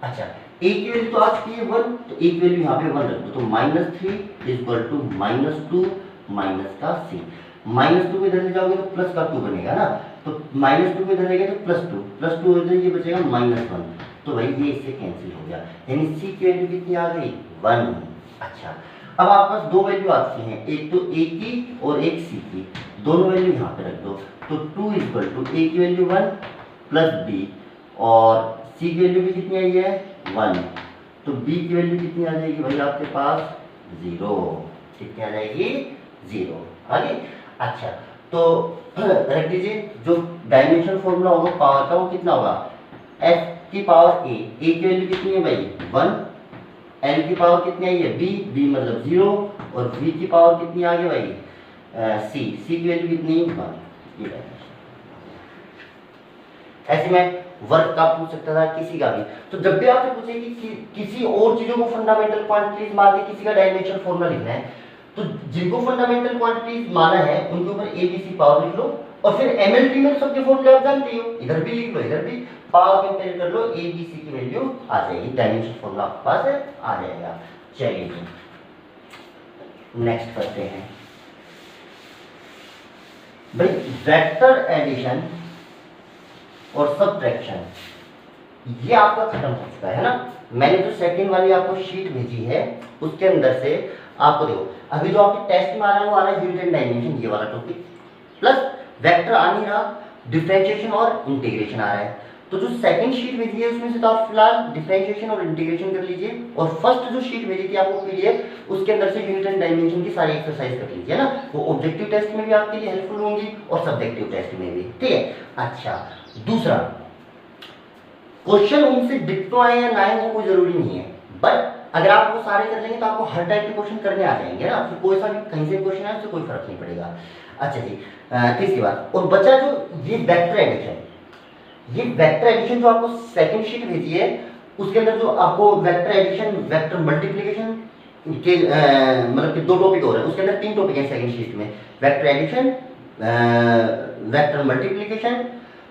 [SPEAKER 1] अच्छा a की वैल्यू तो आ चुकी है 1, तो a की वैल्यू यहाँ पे 1 रख दो, तो -3 = -2 -c, -2 इधर ले जाओगे तो प्लस का 2 बनेगा ना, तो -2 को इधर ले गए तो +2 इधर ये बचेगा -1, तो भाई ये इससे कैंसिल हो गया, यानी c की वैल्यू कितनी आ गई 1। अच्छा अब आपके पास दो वैल्यू आ चुकी हैं, एक तो a की और एक c की, दोनों वैल्यू यहाँ पे रख दो, तो 2 = a की वैल्यू 1 प्लस b, और c की वैल्यू भी कितनी आई है 1, तो b की वैल्यू कितनी आ जाएगी भाई आपके पास 0, कितनी आ जाएगी 0, आगे। अच्छा तो रख दीजिए, जो डायमेंशन फॉर्मूला होगा पावर का वो कितना होगा, f की पावर a की वैल्यू कितनी है भाई 1, l की पावर कितनी आई है b मतलब 0, और v की पावर कितनी आ गई भाई c की वैल्यू कितनी 1, ये ऐसे में वर्क का पूछ सकता था, किसी का भी। तो जब भी आपसे पूछे कि किसी और चीजों को फंडामेंटल क्वांटिटीज मान के किसी का डायमेंशन फॉर्मूला लिखना है, तो जिनको फंडामेंटल क्वांटिटीज माना है उनके ऊपर एबीसी पावर लिख लो, और फिर एमएलटी में सबके फॉर्मूले आप जानते हो, इधर भी लिख लो इधर भी, पावर कंपेयर कर लो, एबीसी की वैल्यू आ जाएगी, डायमेंशन फॉर्मूला आपके पास है, आ जाएगा। चलिए नेक्स्ट करते हैं भाई, वेक्टर एडिशन और सब्ट्रैक्शन, ये आपका खत्म हो चुका है ना। मैंने जो सेकंड वाली आपको शीट भेजी है उसके अंदर से आपको देखो, अभी जो आपके टेस्ट में आ रहा है वो आ रहा है यूनिट एंड डायमेंशन, ये वाला टॉपिक, प्लस वेक्टर आ नहीं रहा, डिफरेंशिएशन और इंटीग्रेशन आ रहा है। तो जो सेकंड शीट भेजी है उसमें से तो आप फिलहाल डिफरेंशिएशन और इंटीग्रेशन कर लीजिए, और फर्स्ट जो शीट भेजी थी आपको पीडीएफ, उसके अंदर से यूनिट एंड डायमेंशन की सारी एक्सरसाइज कर लीजिए ना, वो ऑब्जेक्टिव टेस्ट में भी आपके लिए हेल्पफुल होंगी और सब्जेक्टिव टेस्ट में भी, ठीक है। अच्छा, दूसरा क्वेश्चन उनसे डिक्टो आए या ना आए वो कोई जरूरी नहीं है, बट अगर आप वो सारे कर लेंगे तो आपको हर टाइप के क्वेश्चन करने आ जाएंगे ना, फिर कोई सा भी कहीं से क्वेश्चन आए उससे कोई फर्क नहीं पड़ेगा। अच्छा जी, तीसरी बात, और बचा जो ये वेक्टर एडिशन, ये वेक्टर एडिशन जो आपको सेकंड शीट भेजी है उसके अंदर जो आपको वेक्टर एडिशन वेक्टर मल्टीप्लिकेशन के मतलब कि दो टॉपिक हो रहे हैं, उसके अंदर 3 टॉपिक है सेकंड शीट में, वेक्टर एडिशन, वेक्टर मल्टीप्लिकेशन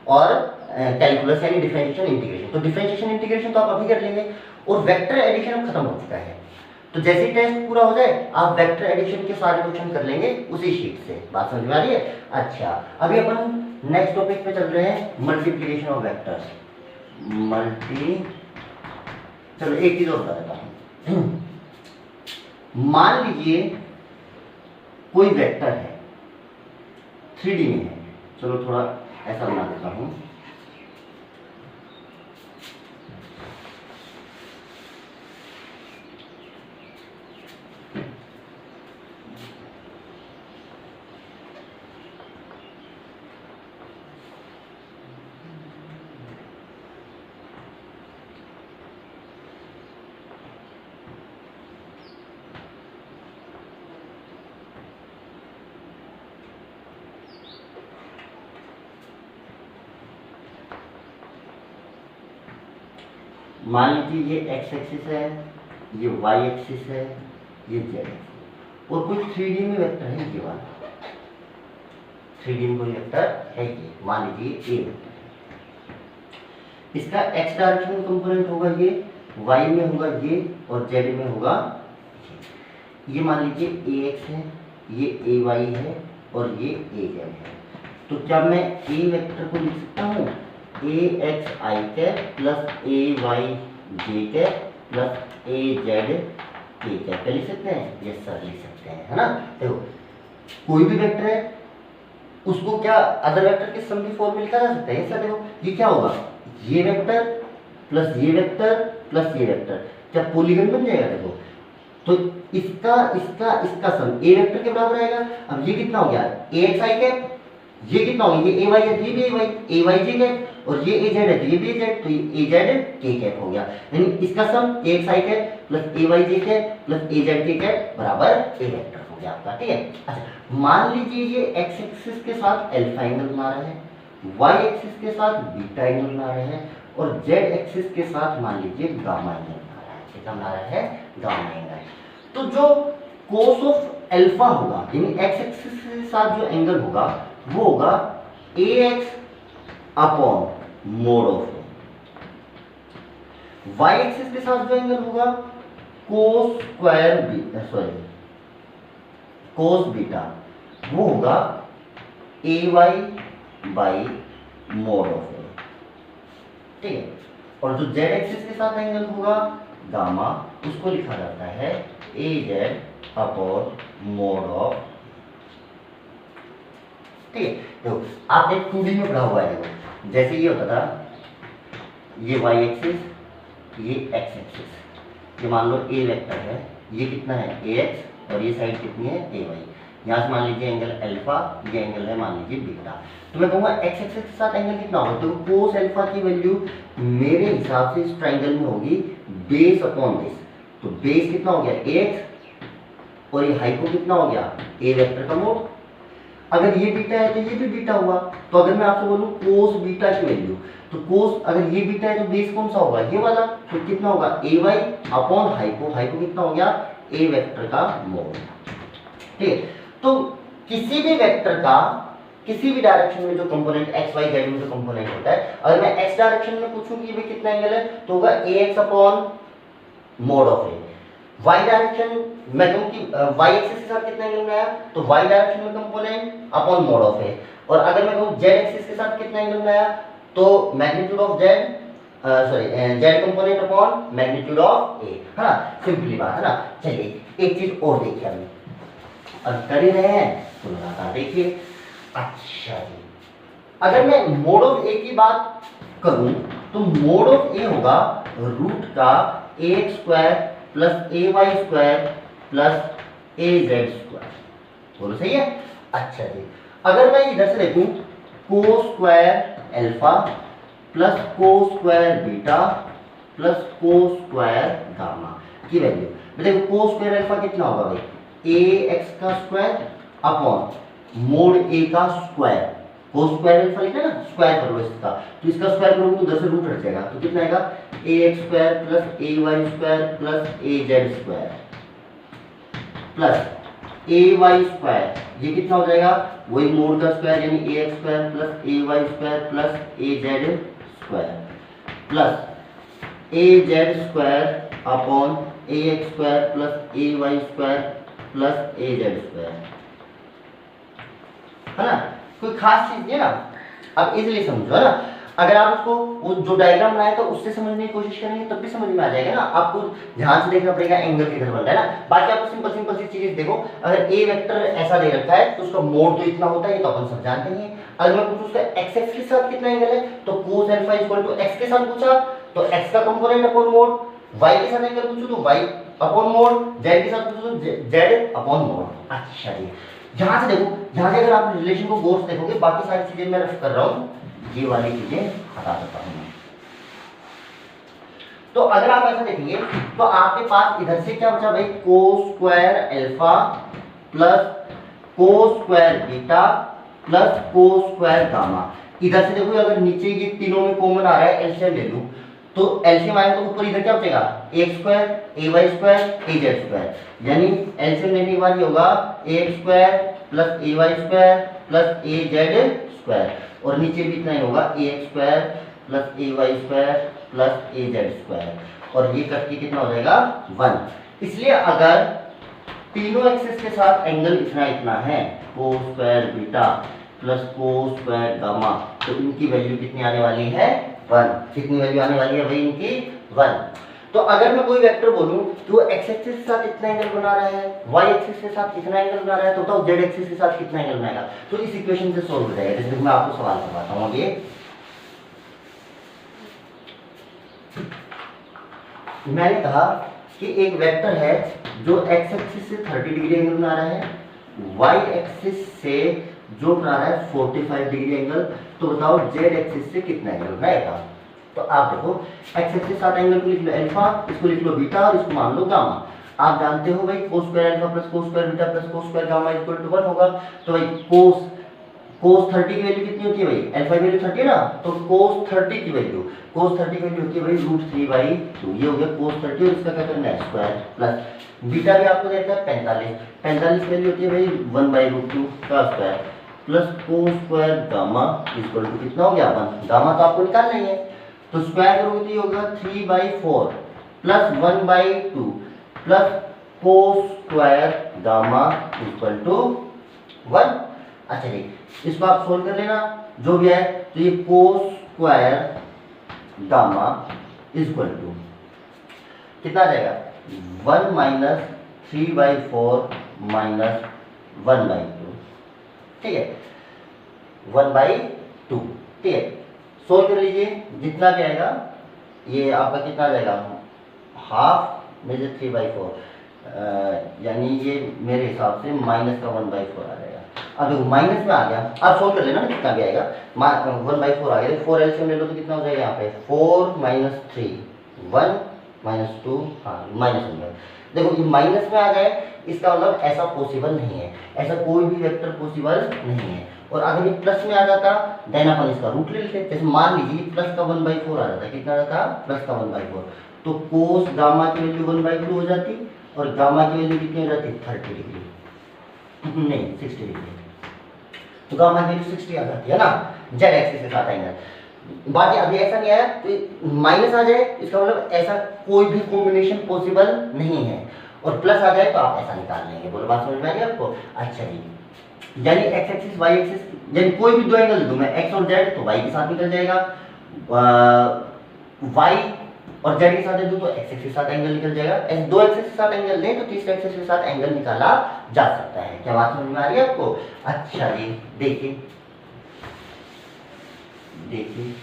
[SPEAKER 1] और कैलकुलस यानी डिफरेंशिएशन इंटीग्रेशन। तो डिफरेंशिएशन इंटीग्रेशन तो आप अभी कर लेंगे, और वेक्टर एडिशन अब खत्म हो चुका है, तो जैसे ही टेस्ट पूरा हो जाए आप वेक्टर एडिशन के सारे क्वेश्चन कर लेंगे उसी शीट से। बात समझ में आ रही है? अच्छा, अभी अपन नेक्स्ट टॉपिक पे चल रहे हैं, मल्टीप्लिकेशन ऑफ वेक्टर्स। चलो एक चीज और बता देता हूं, मान लीजिए कोई वेक्टर है 3D में है, चलो थोड़ा ऐसा बना देता हूं, मान लीजिए ये एक्स एक्सिस है, ये वाई एक्सिस है, ये जेड एक्सिस, और कोई 3D में वेक्टर है ये वाला, 3D में कोई वेक्टर है ये, मान लीजिए ए वेक्टर है, इसका एक्स डायरेक्शन में कंपोनेंट होगा ये, वाई में होगा ये, और जेड में होगा ये मान लीजिए ए एक्स है, ये ए वाई है, और ये ए जेड है। तो क्या मैं ए वेक्टर को लिख सकता हूँ ए x i cap plus a y j cap plus a z k cap लिख सकते हैं? यस सर लिख सकते हैं, है ना। देखो कोई भी वेक्टर है उसको क्या अदर वेक्टर के सम की फॉर्म में लिखा जा सकता है? सर देखो ये क्या होगा, ये वेक्टर प्लस ये वेक्टर प्लस ये वेक्टर, क्या पॉलीगन बन जाएगा? देखो तो इसका इसका इसका सम ए वेक्टर के बराबर आएगा। अब ये कितना हो गया ए एक्स आई कैप, ये कितना हो गया ये ए वाई है, ये भी ए वाई जे कैप, और ये ए जेड है तो ये भी ए जेड, तो ये ए जेड के कैप हो गया, यानी इसका सम ए x i cap plus a y j cap plus a z k cap बराबर ए वेक्टर हो गया आपका, ठीक है। अच्छा मान लीजिए ये एक्स एक्सिस के साथ अल्फा एंगल बना रहे हैं, वाई एक्सिस के साथ बीटा एंगल बना रहे हैं, और जेड एक्सिस के साथ मान लीजिए गामा एंगल बना रहा है, कितना बना रहा है गामा एंगल। तो जो कोस ऑफ अल्फा होगा यानी एक्स एक्सिस के साथ जो एंगल होगा वो होगा a x upon mod of y axis के साथ जो एंगल होगा cos square beta, sorry cos beta, वो होगा a y by mod of a, ठीक है। और जो जेड एक्सिस के साथ एंगल होगा गामा, उसको लिखा जाता है ए जेड अपॉन मोड ऑफ, ठीक है। देखो आपने 2D में पढ़ा हुआ है, देखो जैसे ये होता था ये y एक्सिस ये x एक्सिस, ये मान लो a वेक्टर है, ये कितना है ax और ये साइड कितनी है ay, यहाँ से मान लीजिए एंगल अल्फा, ये एंगल है मान लीजिए बीटा, तो मैं कहूँगा x एक्सिस के साथ एंगल कितना होगा, तो कोस अल्फा की वैल्यू मेरे हिसाब से इस ट्राइंगल में होगी बेस अपॉन बेस, तो बेस कितना हो गया ax और ये हाइपो कितना हो गया a वेक्टर का मोड। अगर ये बीटा है तो ये भी बीटा हुआ, तो अगर मैं आपसे बोलूं कोस बीटा की वैल्यू, तो कोस अगर ये बीटा है तो बेस कौन सा होगा ये वाला, तो कितना होगा a Y upon hypo, hypo कितना हो गया ए वेक्टर का मोड, ठीक है। तो किसी भी वेक्टर का किसी भी डायरेक्शन में जो कंपोनेंट एक्स वाई जेड में जो कंपोनेंट होता है, अगर मैं एक्स डायरेक्शन में पूछूं कि भाई कितना एंगल है तो होगा ax upon mod of A. Y direction मैं कहूं कि वाई एक्सिस के साथ कितना एंगल में आया तो वाई डायरेक्शन में कंपोनेंट अपॉन मोड ऑफ ए। और अगर मैं कहूं जेड एक्सिस के साथ कितना एंगल में आया तो magnitude of z z component upon magnitude of a, है ना, सिंपली बात है ना। चलिए एक चीज और देखिए अभी, अब कर ही रहे हैं तो लगातार देखिए। अच्छा जी, अगर मैं मोड ऑफ ए की बात करूं तो मोड ऑफ ए होगा रूट का ए x square plus a Y square plus a Z square. बोलो सही है। अच्छा जी, अगर मैं इधर से देखूं को स्क्वायर अल्फा प्लस को स्क्वायर बीटा प्लस को स्क्वायर गामा की वैल्यू, देखो को स्क्वायर अल्फा कितना होगा भाई ए एक्स का स्क्वायर अपॉन मोड ए का स्क्वायर। को स्क्वायर अल्फा लिखा है ना, स्क्वायर कर लो इसका, तो इसका स्क्वायर करोगे तो उधर से रूट हट जाएगा, तो कितना आएगा ए x square plus a Y square plus a Z square plus a Y square, ये कितना हो जाएगा वही मोड का स्क्वायर यानी ए x square plus a Y square plus a Z square plus a Z square upon A x square plus a Y square plus a Z square, है ना। कोई खास चीज नहीं है ना, अब इजीली समझो, है ना। अगर आप उसको वो जो डायग्राम बनाया तो उससे समझने की कोशिश करेंगे तब भी समझ में आ जाएगा ना। आपको ध्यान से देखना पड़ेगा एंगल किधर बन रहा है ना। बाकी आपको सिंपल सिंपल सी चीजें देखो, अगर ए वेक्टर ऐसा दे रखा है तो उसका मोड तो इतना होता है, ये तो अपन सब जानते हैं। अगर मैं पूछूं उसका एक्स एक्स के साथ कितना एंगल है तो cos alpha equal to X के साथ पूछा तो एक्स का कंपोनेंट अपॉन मोड, वाई के साथ एंगल पूछूं तो वाई अपॉन मोड, जेड के साथ पूछूं तो जेड अपॉन मोड। अच्छा जी, यहां से देखो, यहां से अगर आप रिलेशन को गौर से देखोगे, बाकी सारी चीजें मैं रफ कर रहा हूं, ये वाली चीजें हटा देता हूं। तो अगर आप ऐसा देखेंगे तो आपके पास इधर से क्या बचा भाई को स्क्वायर अल्फा प्लस को स्क्वायर बीटा प्लस को स्क्वायर गामा। इधर से देखो अगर नीचे ये तीनों में कॉमन आ रहा है, एलसीएम ले लूं तो एलसीएम आएगा तो ऊपर इधर क्या बचेगा एक्स स्क्वायर ए वाई स्क्वायर ए जेड स्क्वायर, यानी एलसीएम लेने के बाद ये होगा x square plus a Y square plus a Z square, और नीचे भी इतना ही होगा a x square plus a Y square plus a Z square, और ये कट के कितना हो जाएगा 1। इसलिए अगर तीनों एक्सिस के साथ एंगल इतना इतना है को स्क्वायर बीटा प्लस को स्क्वायर गामा, तो इनकी वैल्यू कितनी आने वाली है 1। कितनी वैल्यू आने वाली है भाई इनकी 1। तो अगर मैं कोई वेक्टर बोलूं तो एक्स एक्सिस के साथ इतना एंगल बना रहा है, वाई एक्सिस के साथ कितना एंगल बना रहा है, तो बताओ जेड एक्सिस के साथ कितना एंगल बनाएगा। तो इस इक्वेशन से सोल्व हो जाएगा। जैसे मैं आपको सवाल करवाता हूं, अभी मैंने कहा कि एक वेक्टर है जो एक्स एक्सिस से 30 डिग्री एंगल बना रहा है, वाई एक्सिस से जो बना रहा है 45 डिग्री एंगल, तो बताओ जेड एक्सिस से कितना एंगल बनाएगा। तो आप देखो एक्स एक्सिस के साथ एंगल को लिख लो अल्फा, इसको लिख लो बीटा और इसको मान लो गामा। आप जानते हो भाई cos square alpha plus cos square beta plus cos square gamma equal to 1 होगा। तो भाई cos 30 की वैल्यू कितनी होती है भाई, अल्फा की वैल्यू 30 है ना, तो cos 30 की वैल्यू होती है भाई √3/2। ये हो गया cos 30 और इसका क्या करना है स्क्वायर, प्लस बीटा भी आपको देता है 45 वैल्यू होती है भाई 1/√2 का square plus cos square gamma equal to कितना हो गया 1। गामा तो आपको निकालना ही है, तो स्क्वायर करोगे तो ये होगा 3/4 plus 1/2 plus cos square gamma equal to 1। अच्छा जी, इसको आप सोल्व कर लेना जो भी है, तो ये cos square gamma equal to कितना आ जाएगा 1 माइनस 3/4 माइनस 1/2, ठीक है 1/2, ठीक है। सोल्व कर लीजिए, जितना भी आएगा ये आपका कितना आ जाएगा हाफ में से 3/4, यानी ये मेरे हिसाब से माइनस का 1/4 आ जाएगा। अब देखो माइनस में आ गया, आप सोल्व कर लेना ना कितना भी आएगा 1/4 आ गया। 4 एलसीएम ले लो तो कितना हो जाएगा यहाँ पे 4 माइनस 3 1 माइनस 2, हाँ माइनस हो गया। देखो ये माइनस में आ जाए इसका मतलब ऐसा पॉसिबल नहीं है, ऐसा कोई भी वेक्टर पॉसिबल नहीं है। और अगर ये प्लस में आ जाता देन अपन इसका रूट ले लेते। जैसे मान लीजिए प्लस का 1/4 आ जाता, कितना आ जाता प्लस का 1/4, तो कोस गामा की वैल्यू 1/2 हो जाती और गामा की वैल्यू कितनी हो जाती 30 डिग्री। नहीं 60 डिग्री, तो गामा की वैल्यू 60 आ जाती है ना जेड एक्सिस के साथ एंगल। बाकी अभी ऐसा नहीं आया तो माइनस आ जाए, इसका मतलब ऐसा कोई भी कॉम्बिनेशन पॉसिबल नहीं है, और प्लस आ जाए तो आप ऐसा निकाल लेंगे। बोलो बात समझ में आ गई आपको? अच्छा जी, यानी एक्स एक्सिस वाई एक्सिस, यानी कोई भी दो एंगल दूं मैं एक्स और जेड तो वाई के साथ निकल जाएगा, वाई और जेड के साथ दूं तो एक्स एक्सिस के साथ एंगल निकल जाएगा। ऐसे दो एक्सिस के साथ एंगल लें तो तीसरे एक्सिस के साथ एंगल निकाला जा सकता है। क्या बात समझ में आ रही है आपको? अच्छा जी, देखिए देखिए,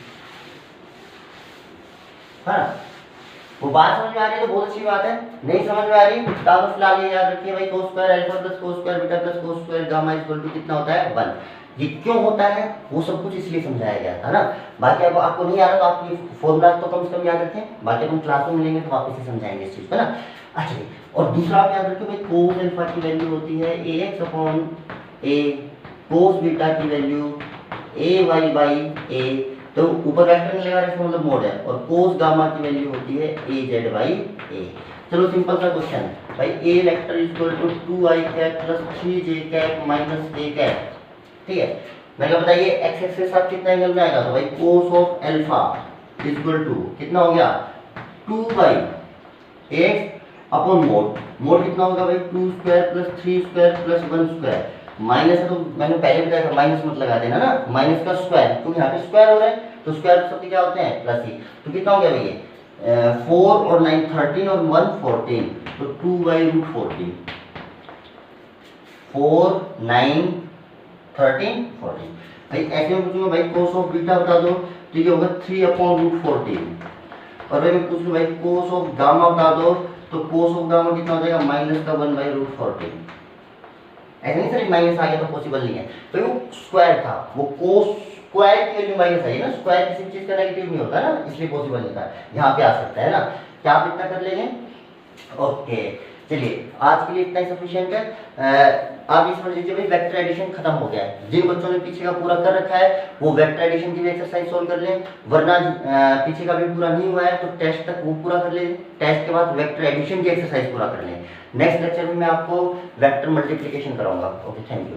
[SPEAKER 1] हाँ वो बात समझ में आ रही है तो बहुत अच्छी बात है। नहीं समझ में आ रही तो फिलहाल ये याद रखिए भाई, cos square alpha plus cos square beta plus cos square gamma equal to कितना होता है 1। ये क्यों होता है वो सब कुछ इसलिए समझाया गया था ना। बाकी अब आपको नहीं आ रहा तो आप ये फॉर्मूला तो कम से कम याद रखें, बाकी हम क्लास में मिलेंगे तो वापस से समझाएंगे इस चीज को ना। अच्छा जी, और दूसरा आप याद रखिए भाई cos अल्फा की वैल्यू होती है ax upon a, cos beta की वैल्यू ay बाई a, तो ऊपर वेक्टर मिलेगा इसका मतलब मोड है, और कोस गामा की वैल्यू होती है ए जेड बाई ए। चलो सिंपल सा क्वेश्चन भाई, a vector equal to 2i cap plus 3j cap minus a cap, ठीक है। मैं क्या बताइए एक्स एक्सिस के साथ कितना एंगल में आएगा, तो भाई cos of alpha equal to कितना हो गया 2 by X upon mod, mod कितना होगा भाई 2 square plus 3 square plus 1 square, minus है तो मैंने पहले बताया था माइनस मत लगा देना ना, माइनस का स्क्वायर क्योंकि यहाँ पे स्क्वायर हो रहा है तो स्क्वायर सबके क्या होते हैं प्लस ही। तो कितना हो गया भैया 4 और 9 13 और 1 14, तो 2 बाई रूट 14, 4 9 13 14। भाई ऐसे में पूछूंगा भाई कोस ऑफ बीटा बता दो, तो ये होगा 3 अपॉन रूट 14। और भाई मैं पूछ लूँ भाई कोस ऑफ गामा बता दो, तो कोस ऑफ गामा कितना हो जाएगा माइनस का 1 बाई रूट 14। ऐसा नहीं सर माइनस आ गया तो पॉसिबल नहीं है, तो वो स्क्वायर था, वो कोस स्क्वायर की वैल्यू माइनस आई ना, स्क्वायर किसी चीज का नेगेटिव नहीं होता ना, इसलिए पॉसिबल नहीं था, यहाँ पे आ सकता है ना। क्या आप इतना कर लेंगे? ओके चलिए आज के लिए इतना ही सफिशिएंट है। आप ये समझ लीजिए भाई वेक्टर एडिशन खत्म हो गया है। जिन बच्चों ने पीछे का पूरा कर रखा है वो वेक्टर एडिशन की भी एक्सरसाइज सोल्व कर लें, वरना पीछे का भी पूरा नहीं हुआ है तो टेस्ट तक वो पूरा कर लें, टेस्ट के बाद वेक्टर एडिशन की एक्सरसाइज पूरा कर लें। नेक्स्ट लेक्चर में मैं आपको वेक्टर मल्टीप्लिकेशन कराऊंगा। Okay thank you.